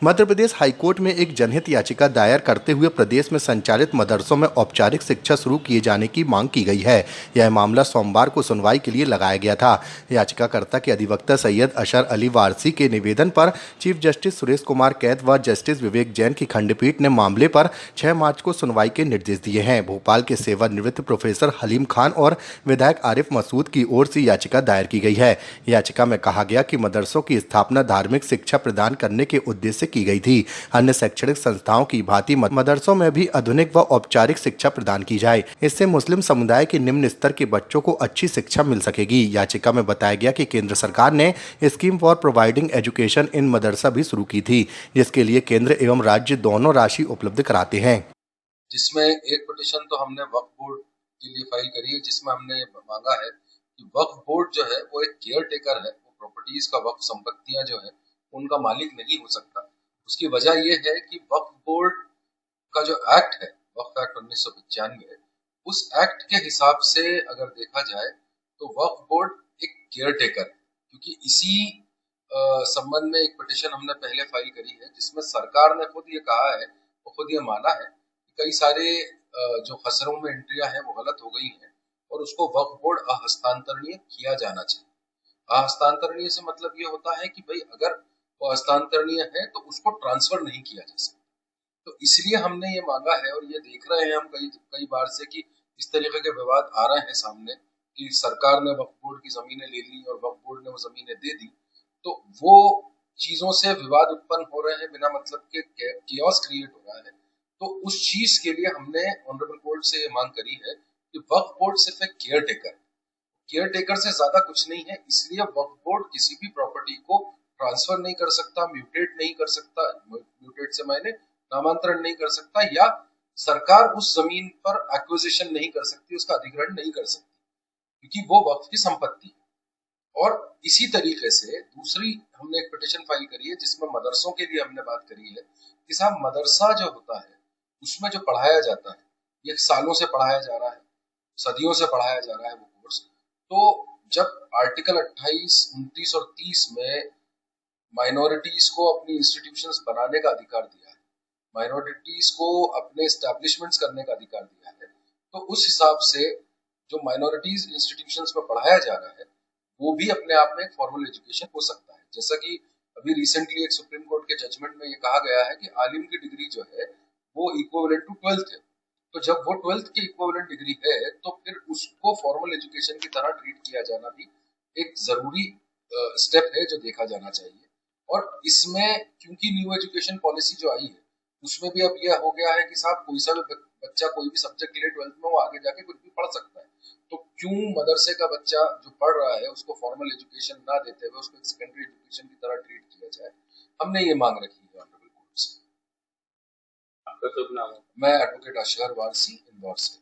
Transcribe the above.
Madhya Pradesh high court में एक जनहित याचिका दायर करते हुए प्रदेश में संचालित मदरसों में औपचारिक शिक्षा शुरू किए जाने की मांग की गई है। यह मामला सोमवार को सुनवाई के लिए लगाया गया था। याचिकाकर्ता के अधिवक्ता सैयद अशर अली वारसी के निवेदन पर चीफ जस्टिस सुरेश कुमार कैद व जस्टिस विवेक जैन की खंडपीठ ने मामले पर 6 मार्च को सुनवाई के निर्देश दिए हैं। भोपाल के सेवानिवृत्त प्रोफेसर हलीम खान और विधायक आरिफ मसूद की ओर से याचिका दायर की गई है। याचिका में कहा गया कि मदरसों की स्थापना धार्मिक शिक्षा प्रदान करने के उद्देश्य की गई थी। अन्य शैक्षणिक संस्थाओं की भांति मदरसों में भी आधुनिक व औपचारिक शिक्षा प्रदान की जाए। इससे मुस्लिम समुदाय के निम्न स्तर के बच्चों को अच्छी शिक्षा मिल सकेगी। याचिका में बताया गया कि केंद्र सरकार ने scheme for providing education in मदरसा भी शुरू की थी, जिसके लिए केंद्र एवं राज्य दोनों राशि उपलब्ध कराते हैं। जिसमें एक पिटीशन तो हमने वक्फ बोर्ड के लिए फाइल करी है, जिसमें हमने मांगा है कि वक्फ बोर्ड जो है वो एक केयर टेकर है, वो प्रॉपर्टीज का वक्फ संपत्तियां जो है उनका मालिक नहीं हो सकता। उसकी वजह यह है कि वक्फ बोर्ड का जो एक्ट है, वक्फ एक्ट 1995, उस एक्ट के हिसाब से अगर देखा जाए तो वक्फ बोर्ड एक केयर टेकर है। क्योंकि इसी संबंध में एक पिटीशन हमने पहले फाइल करी है, जिसमें सरकार ने खुद ये कहा है, वो खुद ये माना है कि कई सारे जो खसरों में एंट्रियां हैं वो गलत हो गई हैं और उसको वक्फ बोर्ड अहस्तांतरणीय किया जाना चाहिए। अहस्तांतरणीय से मतलब ये होता है कि भाई अगर वो हस्तांतरणीय है तो उसको ट्रांसफर नहीं किया जा सकता। तो इसलिए हमने ये मांगा है, और ये देख रहे हैं हम कई कई बार से कि इस तरीके के विवाद आ रहे हैं सामने कि सरकार ने वक्फ बोर्ड की जमीनें ले ली और वक्फ बोर्ड ने वो जमीनें दे दी, तो वो चीजों से विवाद उत्पन्न हो रहे हैं, बिना मतलब के कियोस क्रिएट हो रहा है। तो उस चीज के लिए हमने ऑनरेबल कोर्ट से ये मांग करी है कि वक्फ बोर्ड सिर्फ एक केयर टेकर है, केयर टेकर से ज्यादा कुछ नहीं है। इसलिए वक्फ बोर्ड किसी भी प्रॉपर्टी को ट्रांसफर नहीं कर सकता, म्यूटेट नहीं कर सकता, म्यूटेट से मायने नामांतरण नहीं कर सकता, या सरकार उस जमीन पर एक्विजिशन नहीं कर सकती, उसका अधिग्रहण नहीं कर सकती, क्योंकि वो वक्फ की संपत्ति है। और इसी तरीके से दूसरी हमने एक पिटीशन फाइल करी है, जिसमें मदरसों के लिए हमने बात करी है कि साहब मदरसा जो होता है उसमें जो पढ़ाया जाता है, ये सालों से पढ़ाया जा रहा है, सदियों से पढ़ाया जा रहा है वो कोर्स। तो जब आर्टिकल 28, 29 और 30 में माइनॉरिटीज को अपनी इंस्टीट्यूशंस बनाने का अधिकार दिया है, माइनॉरिटीज को अपने एस्टैब्लिशमेंट्स करने का अधिकार दिया है, तो उस हिसाब से जो माइनॉरिटीज इंस्टीट्यूशंस में पढ़ाया जा रहा है वो भी अपने आप में एक फॉर्मल एजुकेशन हो सकता है। जैसा कि अभी रिसेंटली एक सुप्रीम कोर्ट के जजमेंट में ये कहा गया है कि आलिम की डिग्री जो है वो इक्विवेलेंट टू 12th है। तो जब वो 12th की इक्विवेलेंट डिग्री है तो फिर उसको फॉर्मल एजुकेशन की तरह ट्रीट किया जाना भी एक जरूरी स्टेप है जो देखा जाना चाहिए। और इसमें क्योंकि न्यू एजुकेशन पॉलिसी जो आई है उसमें भी अब यह हो गया है कि साहब कोई सा भी बच्चा कोई भी सब्जेक्ट ले 12th में वो आगे जाके कुछ भी पढ़ सकता है। तो क्यों मदरसे का बच्चा जो पढ़ रहा है उसको फॉर्मल एजुकेशन ना देते हुए उसको एक सेकेंडरी एजुकेशन की तरह ट्रीट किया जाए। हमने ये मांग रखी है ऑनरेबल कोर्ट से। आपका शुभ नाम है? मैं एडवोकेट अशहर वारसी, इंदौर से।